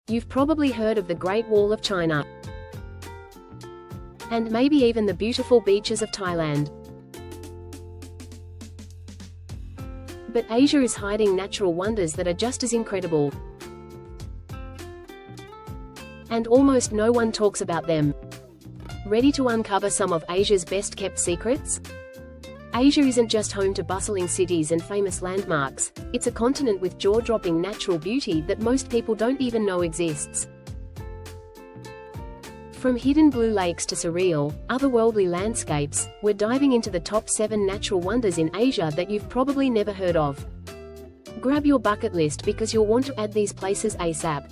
You've probably heard of the Great Wall of China. And maybe even the beautiful beaches of Thailand. But Asia is hiding natural wonders that are just as incredible. And almost no one talks about them. Ready to uncover some of Asia's best-kept secrets? Asia isn't just home to bustling cities and famous landmarks, it's a continent with jaw-dropping natural beauty that most people don't even know exists. From hidden blue lakes to surreal, otherworldly landscapes, we're diving into the top 7 natural wonders in Asia that you've probably never heard of. Grab your bucket list because you'll want to add these places ASAP.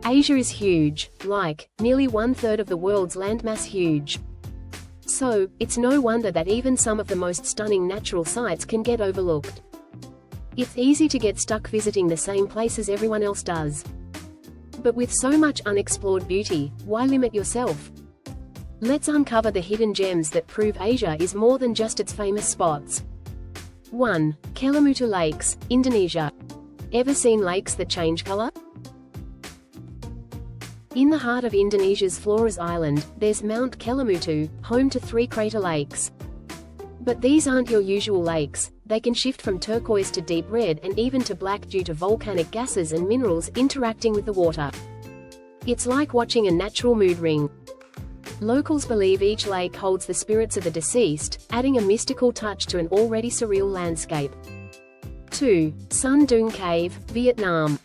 Asia is huge, like, nearly 1/3 of the world's landmass huge. So, it's no wonder that even some of the most stunning natural sights can get overlooked. It's easy to get stuck visiting the same places everyone else does. But with so much unexplored beauty, why limit yourself? Let's uncover the hidden gems that prove Asia is more than just its famous spots. 1. Kelimutu Lakes, Indonesia. Ever seen lakes that change color? In the heart of Indonesia's Flores Island, there's Mount Kelimutu, home to 3 crater lakes. But these aren't your usual lakes. They can shift from turquoise to deep red and even to black due to volcanic gases and minerals interacting with the water. It's like watching a natural mood ring. Locals believe each lake holds the spirits of the deceased, adding a mystical touch to an already surreal landscape. 2. Sun Doong Cave, Vietnam.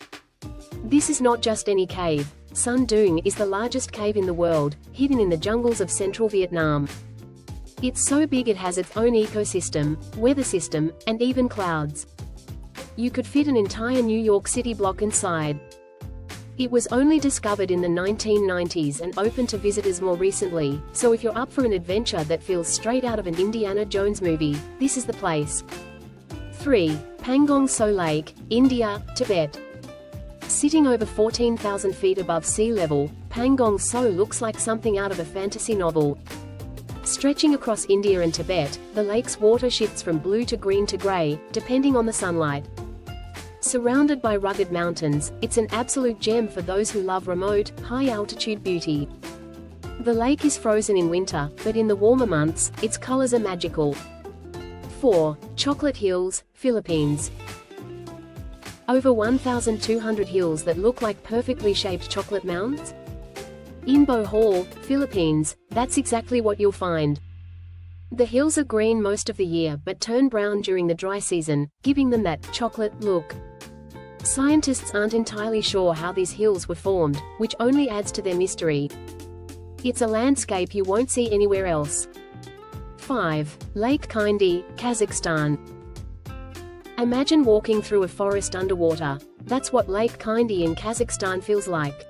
This is not just any cave. Sun Doong is the largest cave in the world, hidden in the jungles of central Vietnam. It's so big it has its own ecosystem, weather system, and even clouds. You could fit an entire New York City block inside. It was only discovered in the 1990s and opened to visitors more recently, so if you're up for an adventure that feels straight out of an Indiana Jones movie, this is the place. 3. Pangong So Lake, India, Tibet. Sitting over 14,000 feet above sea level, Pangong So looks like something out of a fantasy novel. Stretching across India and Tibet, the lake's water shifts from blue to green to gray, depending on the sunlight. Surrounded by rugged mountains, it's an absolute gem for those who love remote, high-altitude beauty. The lake is frozen in winter, but in the warmer months, its colors are magical. 4. Chocolate Hills, Philippines. Over 1,200 hills that look like perfectly shaped chocolate mounds? In Bohol, Philippines, that's exactly what you'll find. The hills are green most of the year but turn brown during the dry season, giving them that chocolate look. Scientists aren't entirely sure how these hills were formed, which only adds to their mystery. It's a landscape you won't see anywhere else. 5. Lake Kaindy, Kazakhstan. Imagine walking through a forest underwater. That's what Lake Kaindy in Kazakhstan feels like.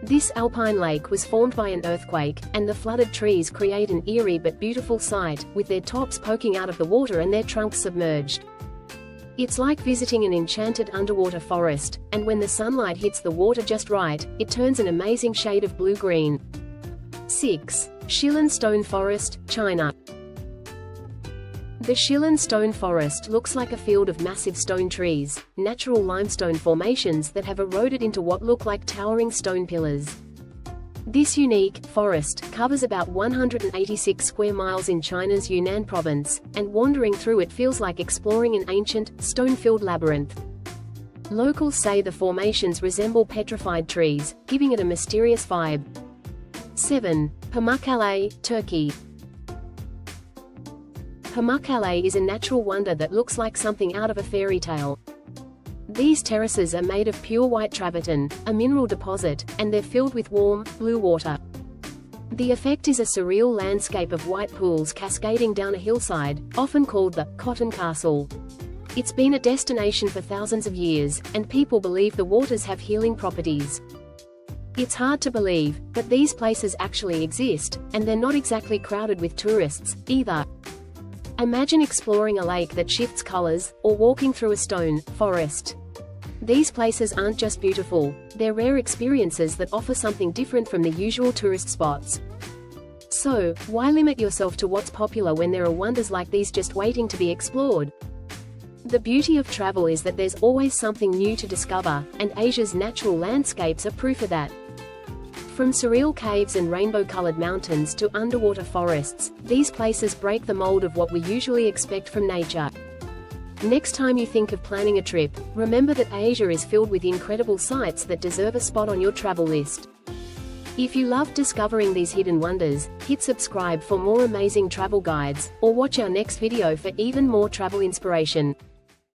This alpine lake was formed by an earthquake, and the flooded trees create an eerie but beautiful sight, with their tops poking out of the water and their trunks submerged. It's like visiting an enchanted underwater forest, and when the sunlight hits the water just right, it turns an amazing shade of blue-green. 6. Shilin Stone Forest, China. The Shilin Stone Forest looks like a field of massive stone trees, natural limestone formations that have eroded into what look like towering stone pillars. This unique forest covers about 186 square miles in China's Yunnan province, and wandering through it feels like exploring an ancient, stone-filled labyrinth. Locals say the formations resemble petrified trees, giving it a mysterious vibe. 7. Pamukkale, Turkey. Pamukkale is a natural wonder that looks like something out of a fairy tale. These terraces are made of pure white travertine, a mineral deposit, and they're filled with warm, blue water. The effect is a surreal landscape of white pools cascading down a hillside, often called the Cotton Castle. It's been a destination for thousands of years, and people believe the waters have healing properties. It's hard to believe, but these places actually exist, and they're not exactly crowded with tourists, either. Imagine exploring a lake that shifts colors, or walking through a stone forest. These places aren't just beautiful, they're rare experiences that offer something different from the usual tourist spots. So, why limit yourself to what's popular when there are wonders like these just waiting to be explored? The beauty of travel is that there's always something new to discover, and Asia's natural landscapes are proof of that. From surreal caves and rainbow-colored mountains to underwater forests, these places break the mold of what we usually expect from nature. Next time you think of planning a trip, remember that Asia is filled with incredible sights that deserve a spot on your travel list. If you love discovering these hidden wonders, hit subscribe for more amazing travel guides, or watch our next video for even more travel inspiration.